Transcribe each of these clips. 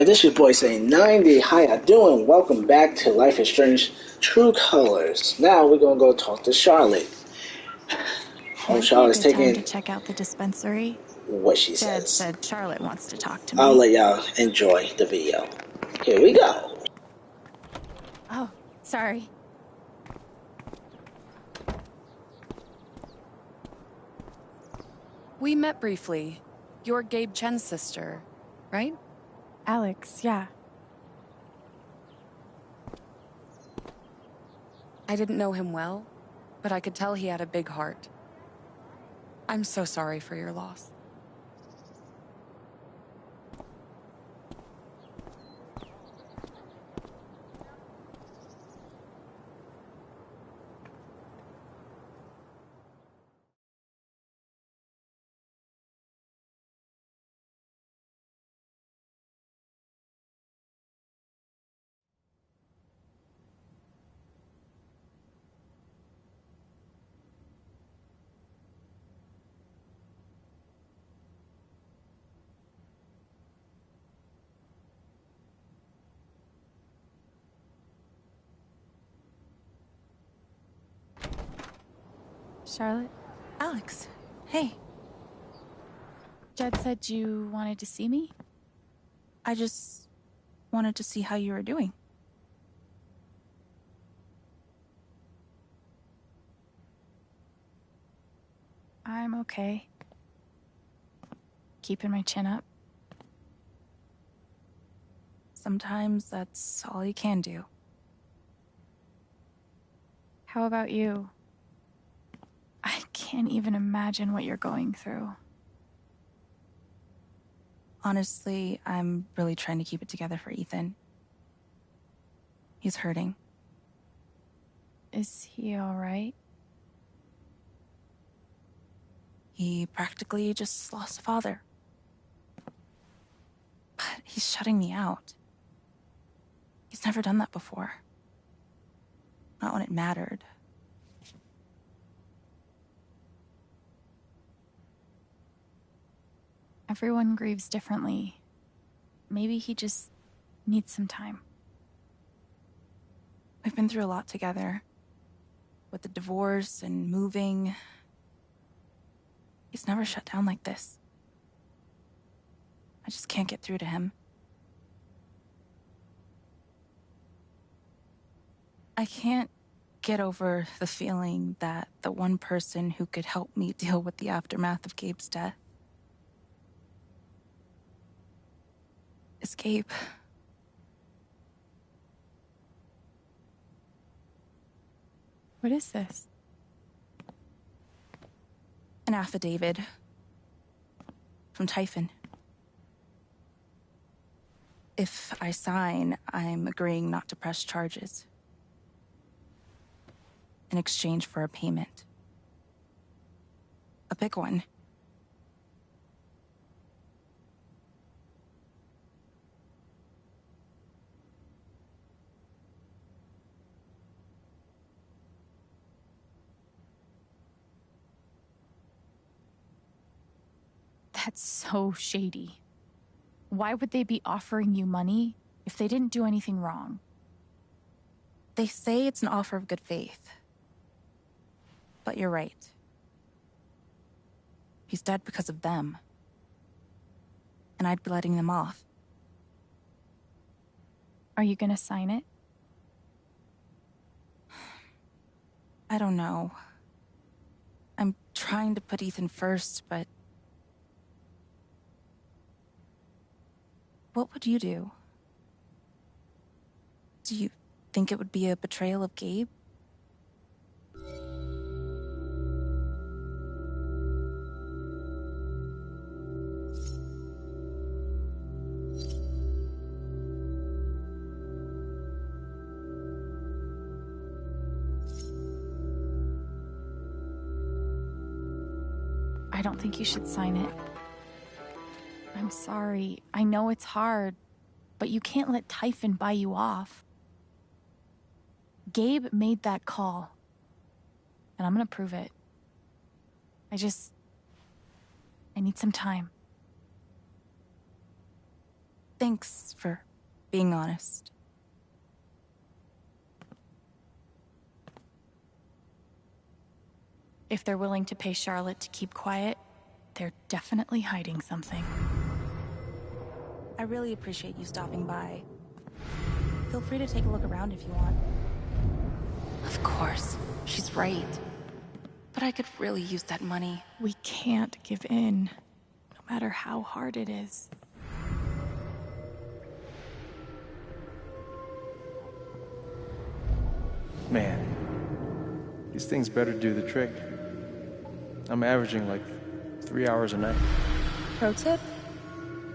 This is your boy saying 90. How ya doing? Welcome back to Life is Strange True Colors. Now we're gonna go talk to Charlotte. Might be a Charlotte's good time to taking check out the dispensary. what she Jed says. said Charlotte wants to talk to I'll me. let y'all enjoy the video. Here we go. Oh, sorry. We met briefly. You're Gabe Chen's sister, right? Alex, yeah. I didn't know him well, but I could tell he had a big heart. I'm so sorry for your loss. Charlotte? Alex, hey. Jed said you wanted to see me? I just wanted to see how you were doing. I'm okay. Keeping my chin up. Sometimes that's all you can do. How about you? I can't even imagine what you're going through. Honestly, I'm really trying to keep it together for Ethan. He's hurting. Is he all right? He practically just lost a father. But he's shutting me out. He's never done that before. Not when it mattered. Everyone grieves differently. Maybe he just needs some time. We've been through a lot together. With the divorce and moving. He's never shut down like this. I just can't get through to him. I can't get over the feeling that the one person who could help me deal with the aftermath of Gabe's death is Gabe. What is this? An affidavit from Typhon. If I sign, I'm agreeing not to press charges in exchange for a payment. A big one. That's so shady. Why would they be offering you money if they didn't do anything wrong? They say it's an offer of good faith. But you're right. He's dead because of them. And I'd be letting them off. Are you gonna sign it? I don't know. I'm trying to put Ethan first, but... What would you do? Do you think it would be a betrayal of Gabe? I don't think you should sign it. I'm sorry. I know it's hard, but you can't let Typhon buy you off. Gabe made that call, and I'm gonna prove it. I need some time. Thanks for being honest. If they're willing to pay Charlotte to keep quiet, they're definitely hiding something. I really appreciate you stopping by. Feel free to take a look around if you want. Of course, she's right. But I could really use that money. We can't give in, no matter how hard it is. Man, these things better do the trick. I'm averaging like 3 hours a night. Pro tip?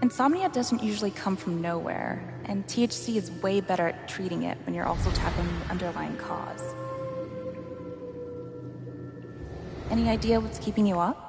Insomnia doesn't usually come from nowhere, and THC is way better at treating it when you're also tackling the underlying cause. Any idea what's keeping you up?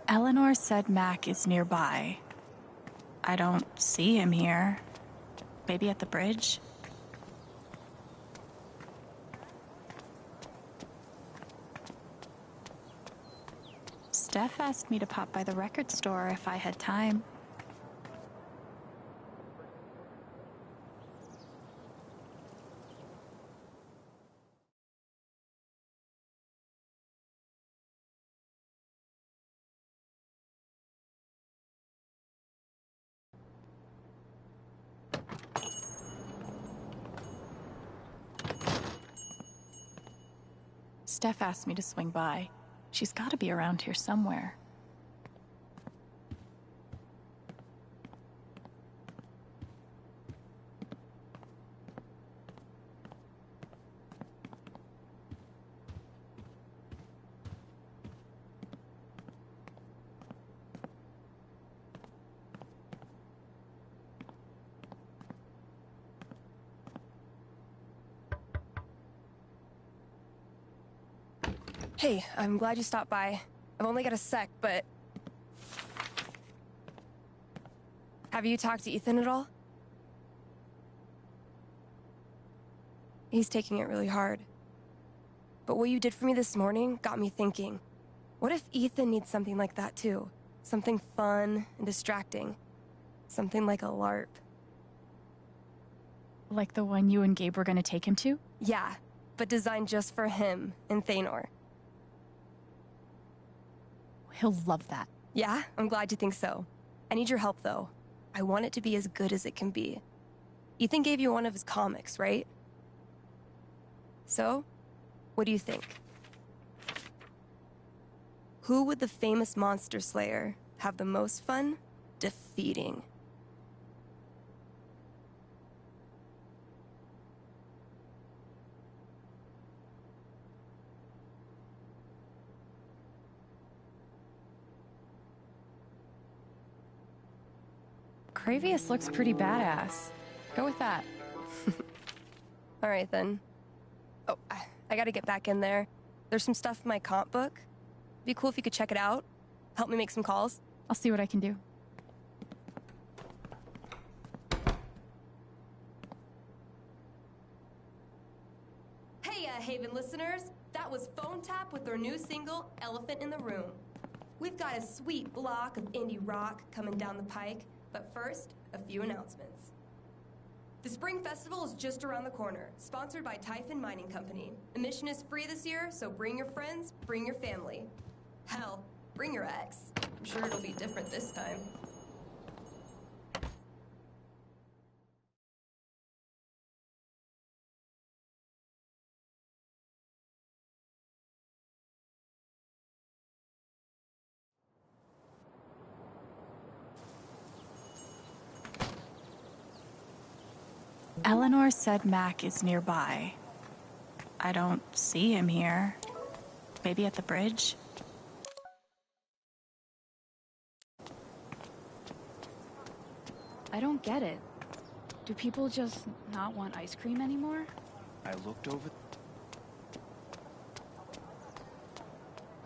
Eleanor said Mac is nearby. I don't see him here. Maybe at the bridge? Steph asked me to pop by the record store if I had time. Steph asked me to swing by. She's got to be around here somewhere. Hey, I'm glad you stopped by. I've only got a sec, but... Have you talked to Ethan at all? He's taking it really hard. But what you did for me this morning got me thinking. What if Ethan needs something like that too? Something fun and distracting. Something like a LARP. Like the one you and Gabe were gonna take him to? Yeah, but designed just for him and Thanor. He'll love that. Yeah, I'm glad you think so. I need your help, though. I want it to be as good as it can be. Ethan gave you one of his comics, right? So, what do you think? Who would the famous monster slayer have the most fun defeating? Cravius looks pretty badass. Go with that. All right, then. Oh, I gotta get back in there. There's some stuff in my comp book. Be cool if you could check it out. Help me make some calls. I'll see what I can do. Hey, Haven listeners. That was Phone Tap with their new single, Elephant in the Room. We've got a sweet block of indie rock coming down the pike, but first, a few announcements. The Spring Festival is just around the corner, sponsored by Typhon Mining Company. Admission is free this year, so bring your friends, bring your family. Hell, bring your ex. I'm sure it'll be different this time. Eleanor said Mac is nearby. I don't see him here. Maybe at the bridge? I don't get it. Do people just not want ice cream anymore? I looked over...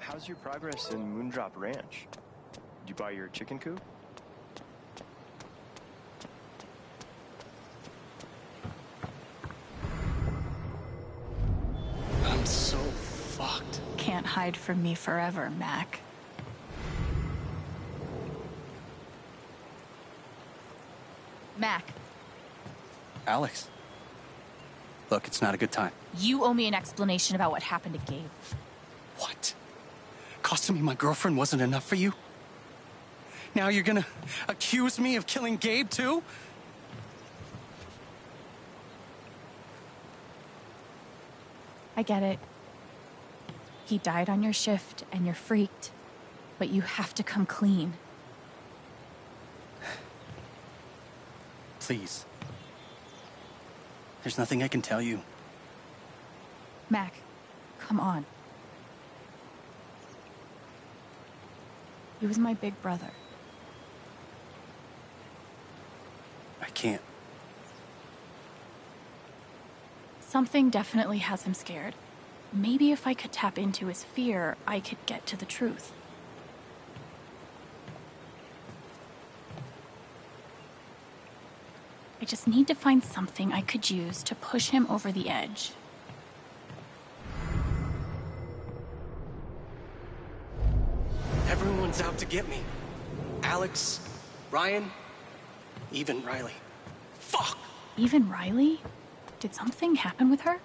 How's your progress in Moondrop Ranch? Did you buy your chicken coop? I'm so fucked. Can't hide from me forever, Mac. Mac, Alex. Look, it's not a good time. you owe me an explanation about what happened to Gabe. What? Costing me my girlfriend wasn't enough for you? Now you're gonna accuse me of killing Gabe, too? I get it. He died on your shift and you're freaked, but you have to come clean. Please. There's nothing I can tell you. Mac, come on. He was my big brother. I can't. Something definitely has him scared. Maybe if I could tap into his fear, I could get to the truth. I just need to find something I could use to push him over the edge. Everyone's out to get me. Alex, Ryan, even Riley. Fuck! Even Riley? Did something happen with her?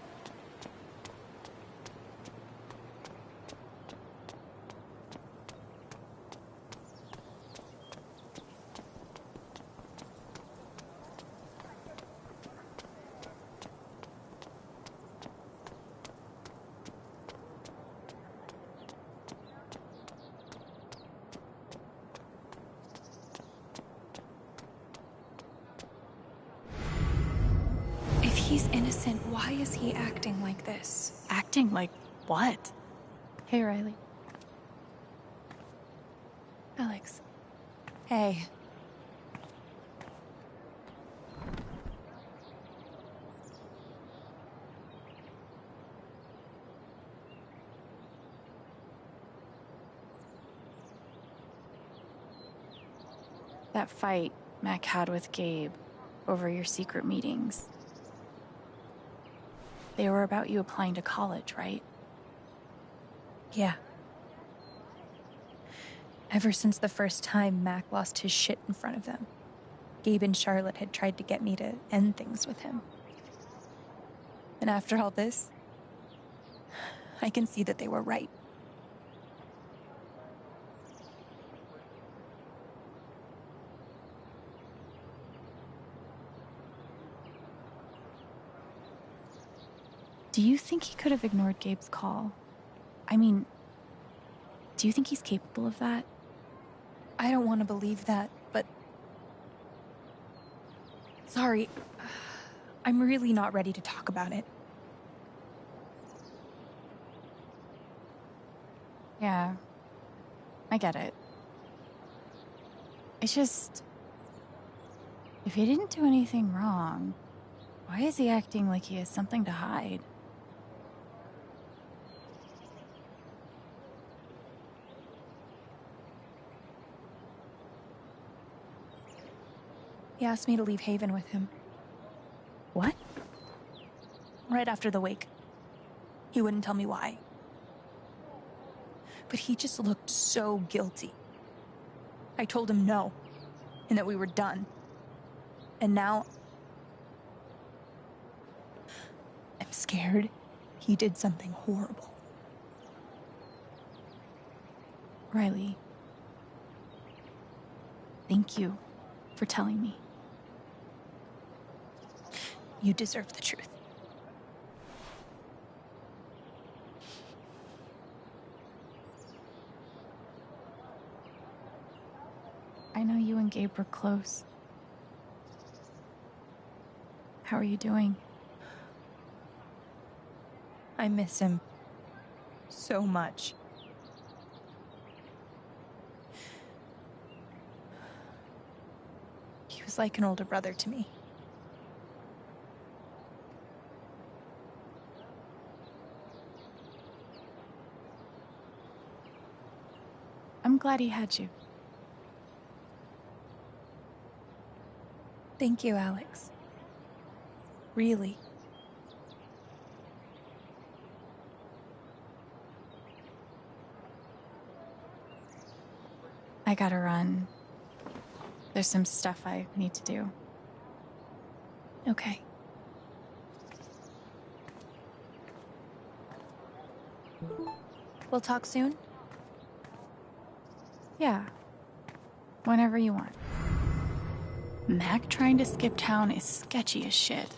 If he's innocent, why is he acting like this? Acting like what? Hey, Riley. Alex. Hey. That fight Mac had with Gabe over your secret meetings. They were about you applying to college, right? Yeah. Ever since the first time Mac lost his shit in front of them, Gabe and Charlotte had tried to get me to end things with him. And after all this, I can see that they were right. Do you think he could have ignored Gabe's call? I mean, do you think he's capable of that? I don't want to believe that, but... Sorry. I'm really not ready to talk about it. Yeah, I get it. It's just... if he didn't do anything wrong, why is he acting like he has something to hide? He asked me to leave Haven with him. What? Right after the wake. He wouldn't tell me why. But he just looked so guilty. I told him no, and that we were done. And now... I'm scared he did something horrible. Riley, thank you for telling me. You deserve the truth. I know you and Gabe were close. How are you doing? I miss him so much. He was like an older brother to me. I'm glad he had you. Thank you, Alex. Really. I gotta run. There's some stuff I need to do. Okay. We'll talk soon? Yeah. Whenever you want. Mac trying to skip town is sketchy as shit.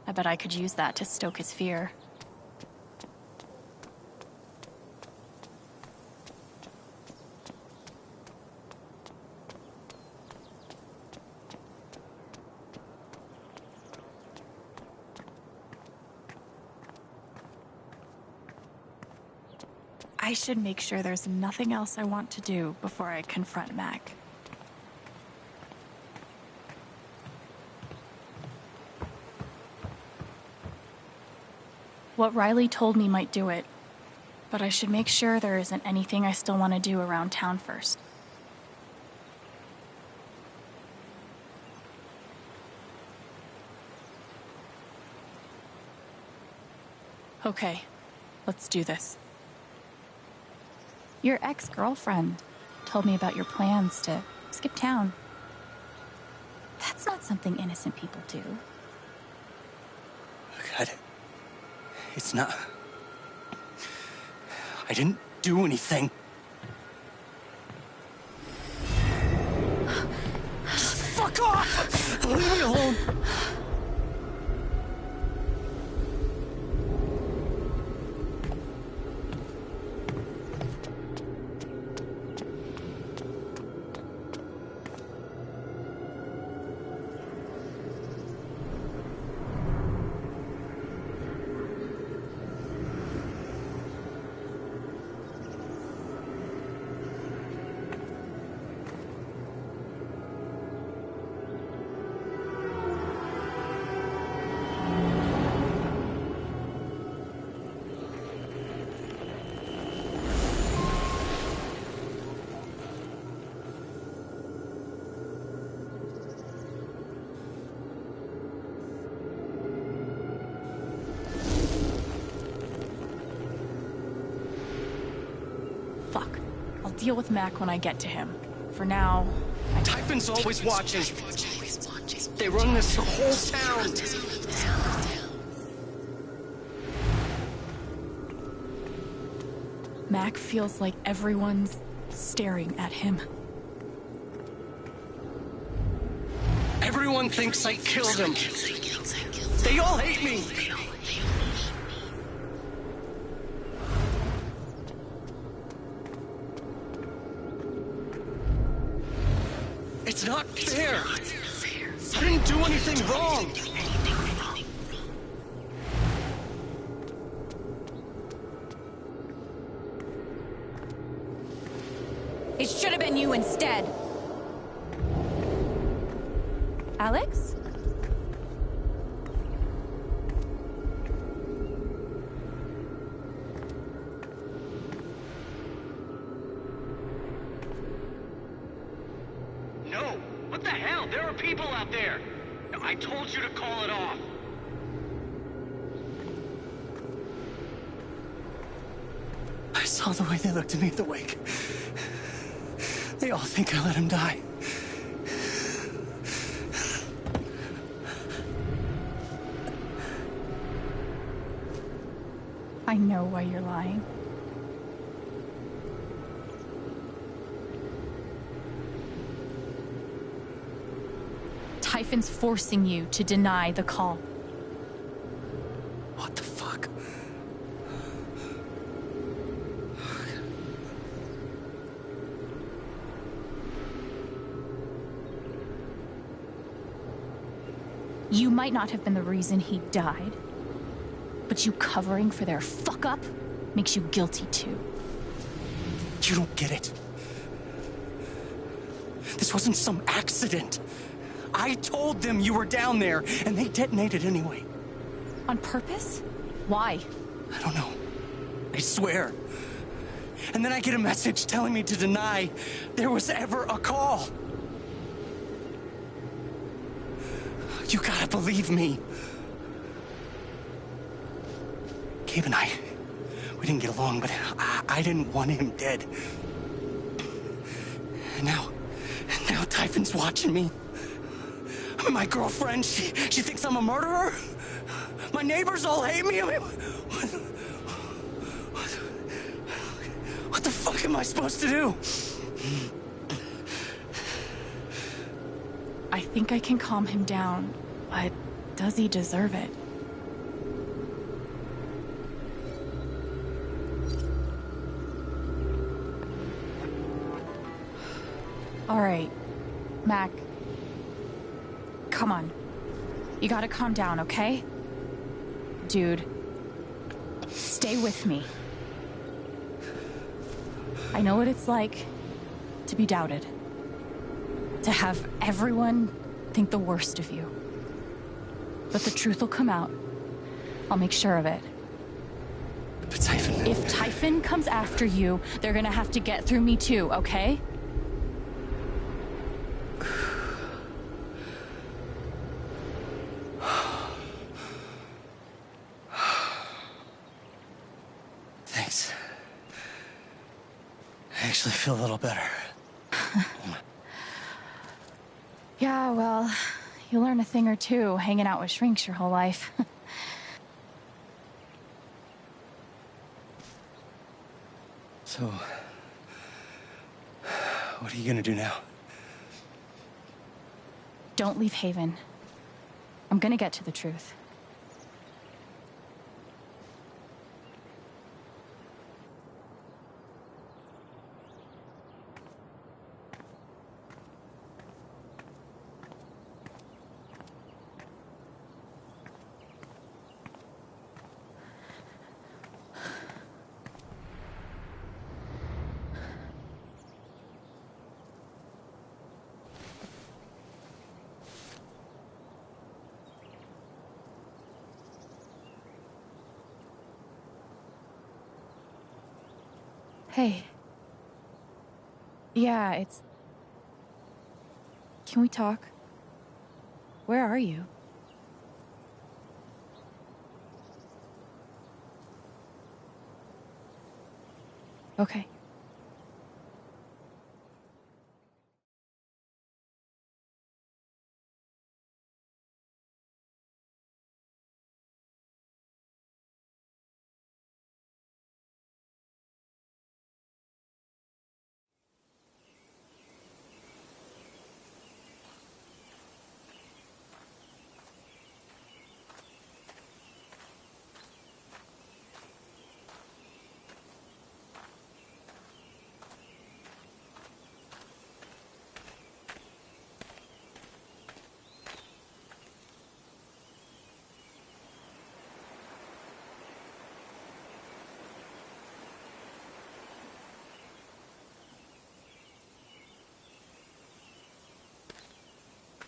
I bet I could use that to stoke his fear. I should make sure there's nothing else I want to do before I confront Mac. What Riley told me might do it, but I should make sure there isn't anything I still want to do around town first. Okay, let's do this. Your ex-girlfriend told me about your plans to skip town. That's not something innocent people do. God, it's not... I didn't do anything. Fuck off! Leave me alone! Deal with Mac when I get to him. For now, Typhon's always watching. They run this whole town. Mac feels like everyone's staring at him. Everyone thinks I killed him. They all hate me. It's not fair. I didn't do anything wrong. It should have been you instead. Alex? No. What the hell? There are people out there. I told you to call it off. I saw the way they looked at me at the wake. They all think I let him die. I know why you're lying. Typhon's forcing you to deny the call. What the fuck? You might not have been the reason he died, but you covering for their fuck-up makes you guilty too. You don't get it. This wasn't some accident. I told them you were down there, and they detonated anyway. On purpose? Why? I don't know. I swear. And then I get a message telling me to deny there was ever a call. You gotta believe me. Gabe and I, we didn't get along, but I didn't want him dead. And now Typhon's watching me. I mean, my girlfriend, she thinks I'm a murderer. My neighbors all hate me. I mean, what the fuck am I supposed to do? I think I can calm him down, but does he deserve it? All right, Mac. Come on. You gotta calm down, okay? Dude, stay with me. I know what it's like to be doubted. To have everyone think the worst of you. But the truth will come out. I'll make sure of it. But Typhon... If Typhon comes after you, they're gonna have to get through me too, okay? Thanks. I actually feel a little better. Yeah, well, you learn a thing or two hanging out with shrinks your whole life. So, what are you gonna do now? Don't leave Haven. I'm gonna get to the truth. Hey. Yeah, it's... Can we talk? Where are you? Okay.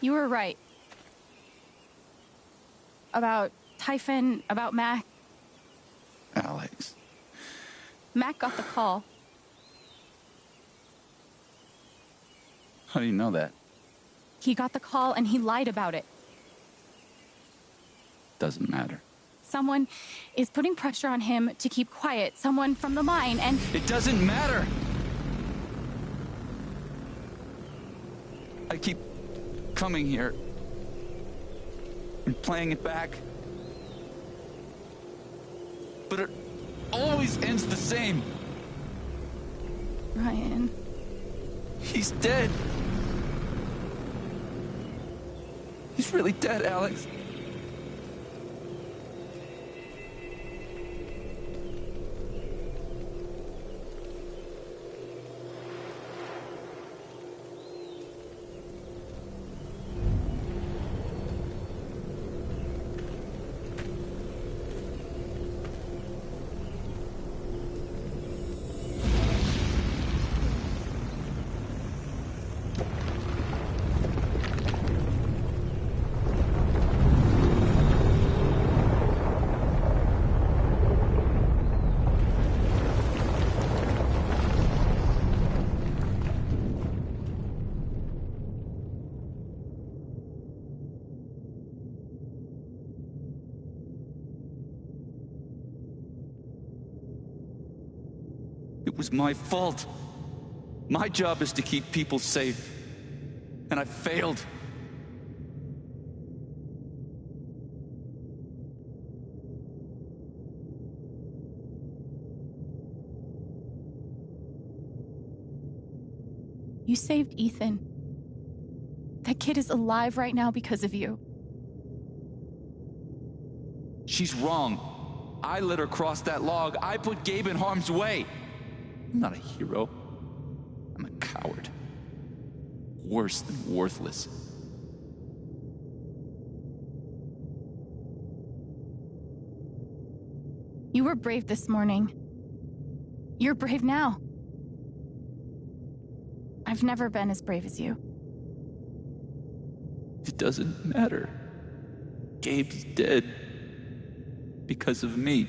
You were right. About Typhon, about Mac. Alex. Mac got the call. How do you know that? He got the call and he lied about it. Doesn't matter. Someone is putting pressure on him to keep quiet. Someone from the mine, and... It doesn't matter! I keep coming here and playing it back. But it always ends the same. Ryan... He's dead. He's really dead, Alex. It was my fault. My job is to keep people safe. And I failed. You saved Ethan. That kid is alive right now because of you. She's wrong. I let her cross that log. I put Gabe in harm's way. I'm not a hero. I'm a coward. Worse than worthless. You were brave this morning. You're brave now. I've never been as brave as you. It doesn't matter. Gabe's dead. Because of me.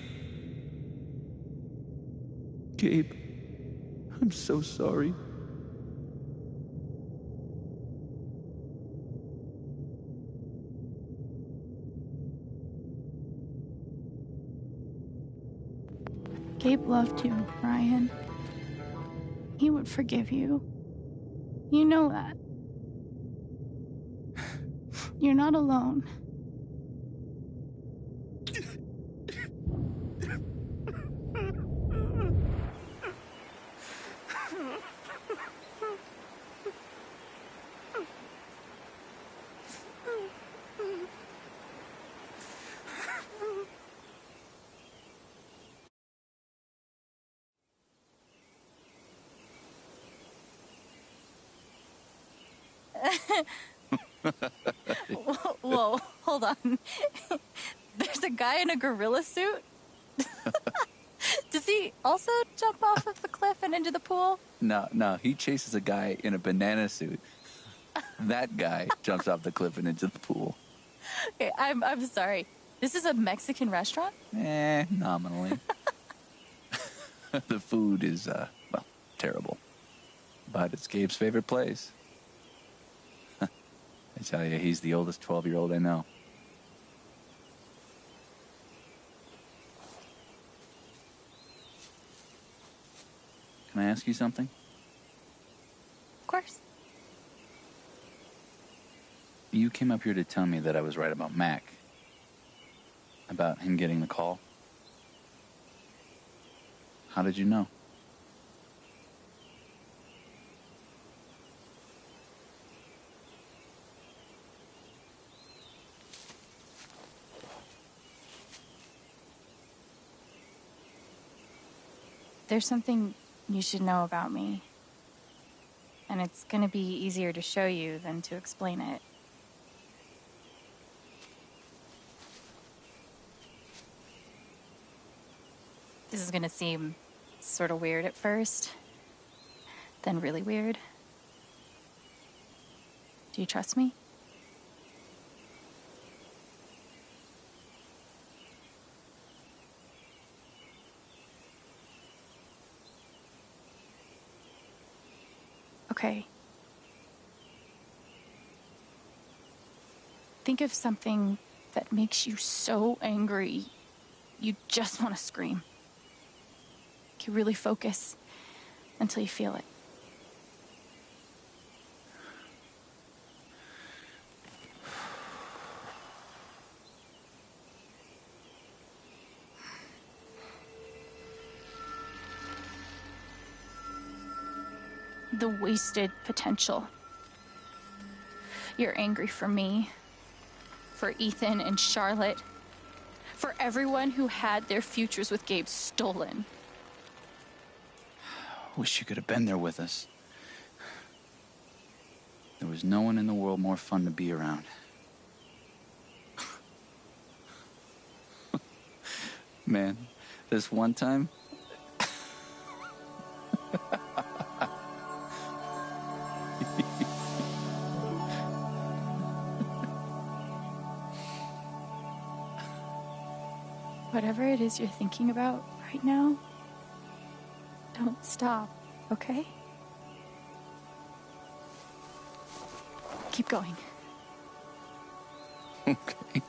Gabe, I'm so sorry. Gabe loved you, Ryan. He would forgive you. You know that. You're not alone. Whoa, hold on. There's a guy in a gorilla suit? Does he also jump off of the cliff and into the pool? No, he chases a guy in a banana suit. That guy jumps off the cliff and into the pool. Okay, I'm sorry. This is a Mexican restaurant? Nominally. The food is, well, terrible. But it's Gabe's favorite place. I tell you, he's the oldest 12-year-old I know. Can I ask you something? Of course. You came up here to tell me that I was right about Mac. About him getting the call. How did you know? There's something you should know about me. And it's gonna be easier to show you than to explain it. This is gonna seem sort of weird at first, then really weird. Do you trust me? Okay. Think of something that makes you so angry, you just want to scream. You really focus until you feel it. The wasted potential. You're angry for me, for Ethan and Charlotte, for everyone who had their futures with Gabe stolen. Wish you could have been there with us. There was no one in the world more fun to be around. Man, this one time... Whatever it is you're thinking about right now, don't stop, okay? Keep going. Okay.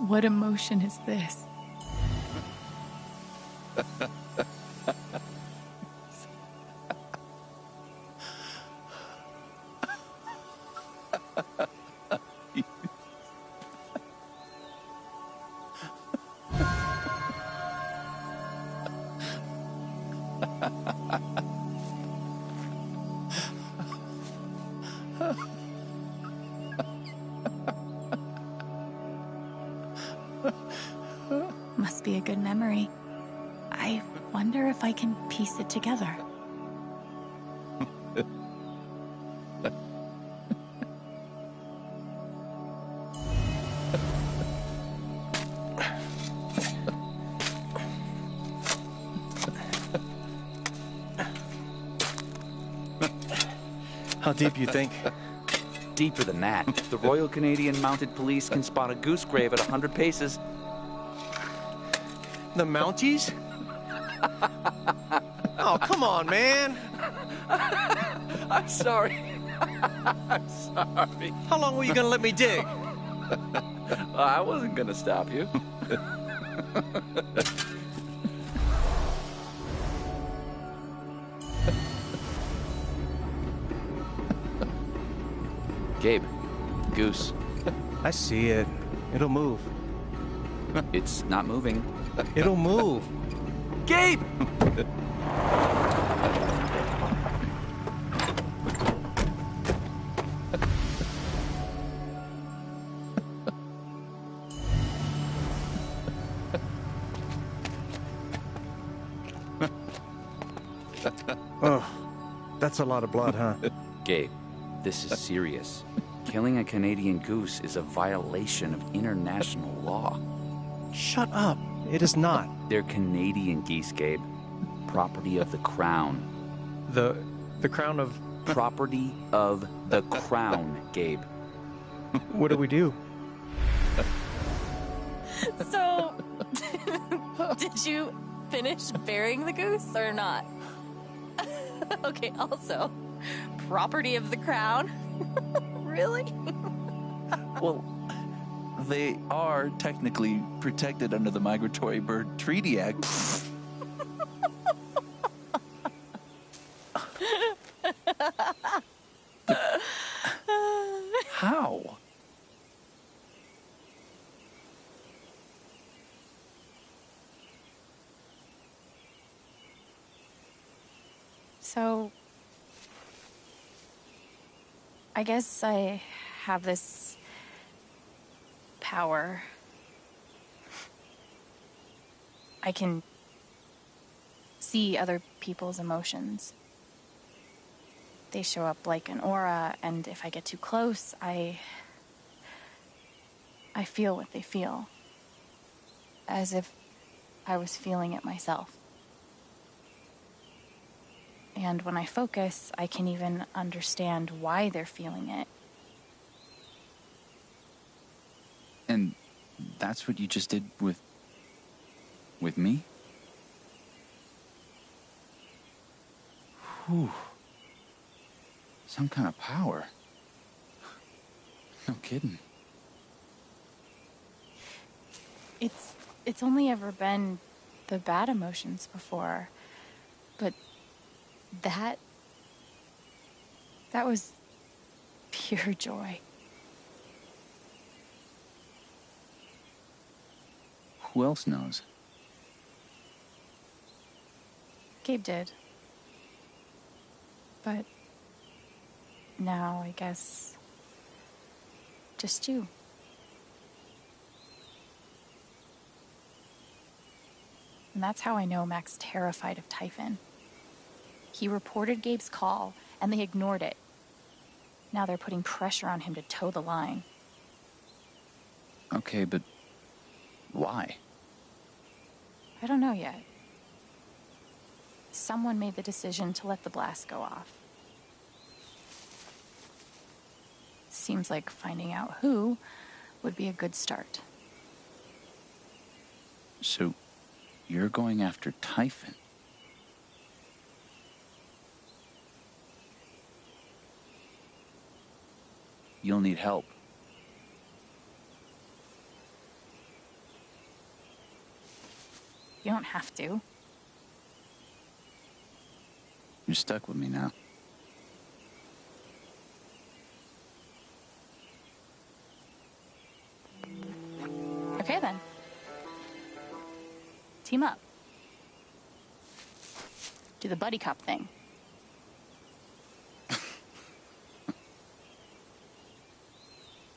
What emotion is this? Must be a good memory. I wonder if I can piece it together. How deep you think? Deeper than that. The Royal Canadian Mounted Police can spot a goose grave at 100 paces. The Mounties? Oh, come on, man. I'm sorry. I'm sorry. How long were you gonna let me dig? I wasn't gonna stop you. Gabe, goose. I see it. It'll move. It's not moving. It'll move. Gabe! Oh, that's a lot of blood, huh? Gabe, this is serious. Killing a Canadian goose is a violation of international law. Shut up. It is not. They're Canadian geese, Gabe. Property of the Crown. The crown of... Property of the Crown, Gabe. What do we do? So, did you finish burying the goose or not? Okay, also, property of the Crown? Really? Well, they are technically protected under the Migratory Bird Treaty Act. How? So, I guess I have this power. I can see other people's emotions. They show up like an aura, and if I get too close, I feel what they feel. As if I was feeling it myself. And when I focus, I can even understand why they're feeling it. And that's what you just did with me? Whew. Some kind of power. No kidding. It's only ever been the bad emotions before, but that was pure joy. Who else knows? Gabe did. But now, I guess, just you. And that's how I know Mac's terrified of Typhon. He reported Gabe's call, and they ignored it. Now they're putting pressure on him to toe the line. Okay, but why? I don't know yet. Someone made the decision to let the blast go off. Seems like finding out who would be a good start. So, you're going after Typhon? You'll need help. You don't have to. You're stuck with me now. Okay, then. Team up. Do the buddy cop thing.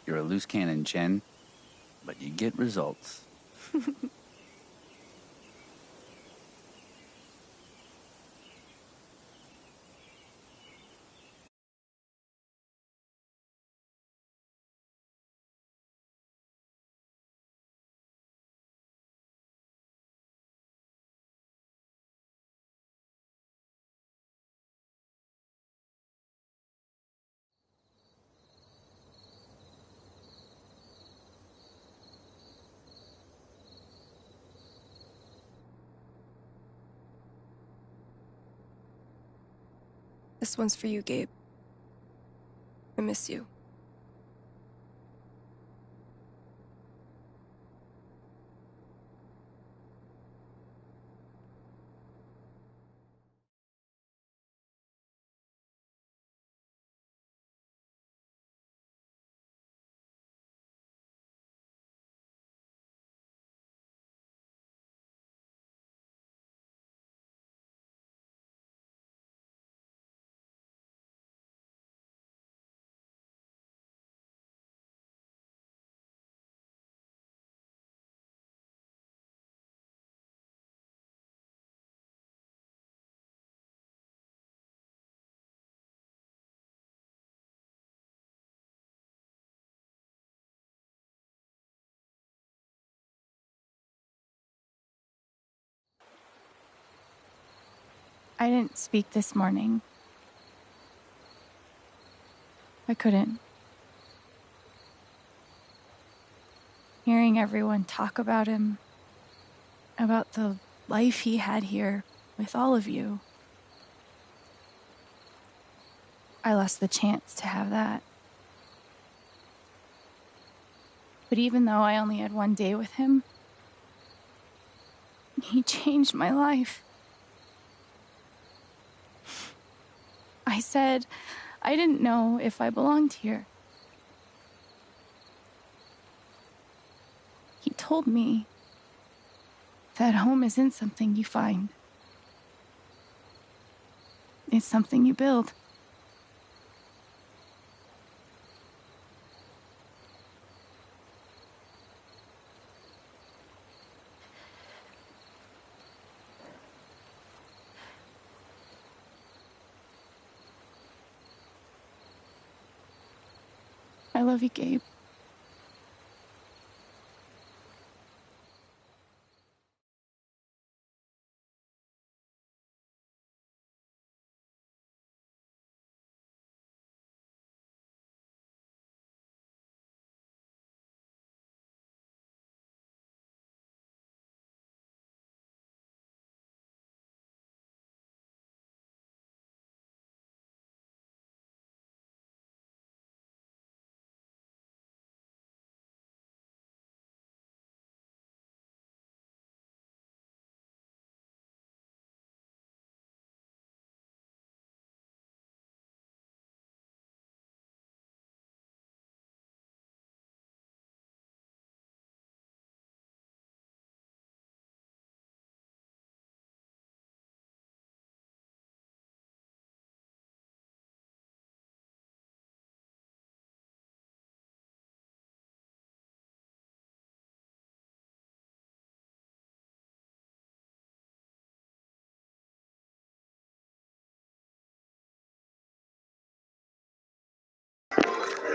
You're a loose cannon, Chen, but you get results. This one's for you, Gabe. I miss you. I didn't speak this morning. I couldn't. Hearing everyone talk about him, about the life he had here with all of you, I lost the chance to have that. But even though I only had one day with him, he changed my life. I said I didn't know if I belonged here. He told me that home isn't something you find. It's something you build. I love you, Gabe.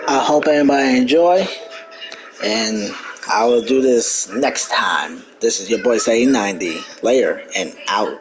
I hope everybody enjoy, and I will do this next time. This is your boy Say 90. Later and out.